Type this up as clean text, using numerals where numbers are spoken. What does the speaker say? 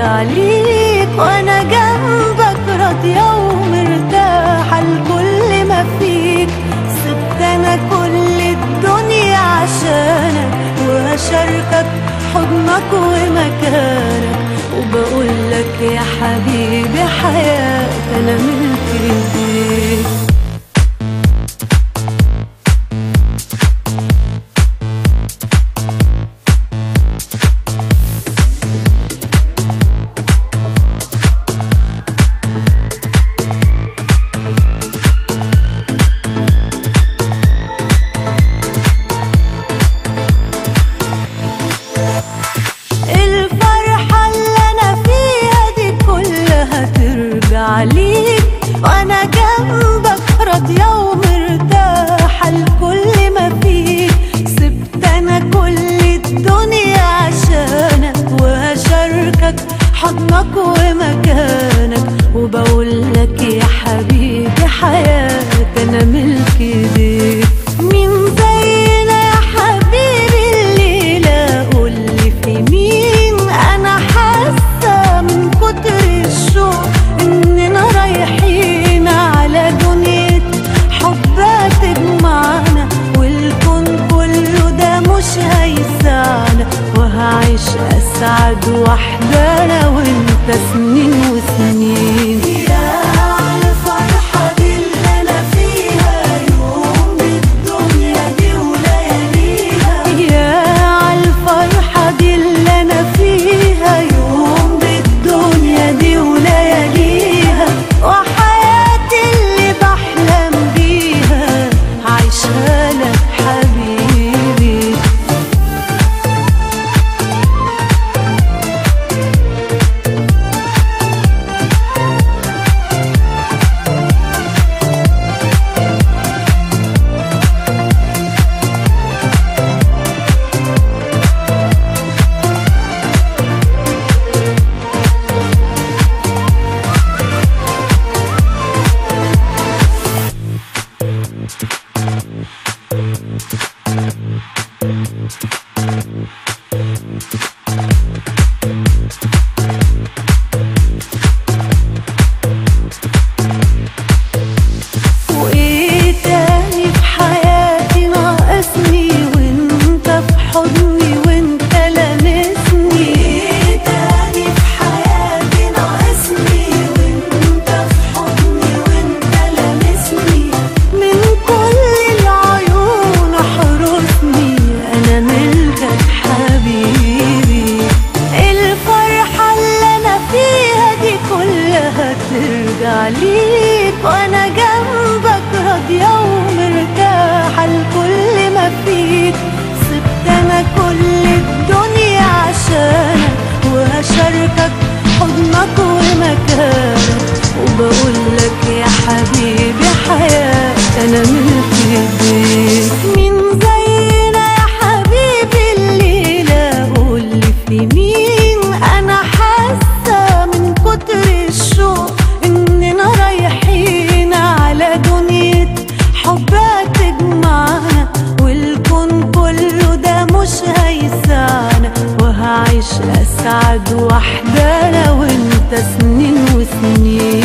هترجع ليك وانا جنبك راضية ومرتاحة لكل ما فيك. سبت انا كل الدنيا عشانك وهشاركك حضنك ومكانك، وبقولك يا حبيبي حياتي انا ملك ايديك. عليك وانا جنبك راضية ومرتاحة لكل ما فيك. سبت انا كل الدنيا عشانك وهشاركك حضنك ومكانك، وبقولك يا حبيبي حياتي انا ملك ايديك. مين زينا يا حبيبي الليلة قولي في مين؟ انا حاسة من كتر الشوق إننا رايحين على دنيا حب تجمعنا، والكون كله ده مش هيسعنا، وهعيش أسعد وحدة أنا وأنت سنين وسنين. يا عالفرحة دي اللي أنا فيها يوم بالدنيا دي ولياليها. يا عالفرحة دي اللي أنا فيها يوم بالدنيا دي ولياليها، وحياتي اللي بحلم بيها عايشها لك حبيبي. وايه تاني في حياتي ناقصني وانت في حضني وانت لامسني؟ ايه تاني في حياتي ناقصني وانت في حضني وانت لامسني؟ من كل العيون احرسني انا ملكك حبيبي. الفرحة اللي انا فيها دي كلها ترجع ليك وانا جنبك راضية ومرتاحة لكل ما فيك. سبت انا كل الدنيا عشانك وهشاركك حضنك ومكانك، وبقولك يا حبيبي حياتي انا ملك ايديك. مين زينا يا حبيبي الليلة قولي في مين؟ انا حاسة من كتر الشوق اننا رايحين على دنيا حب تجمعنا، والكون كله ده مش هيسعنا، وهعيش اسعد وحدة انا وانت سنين وسنين.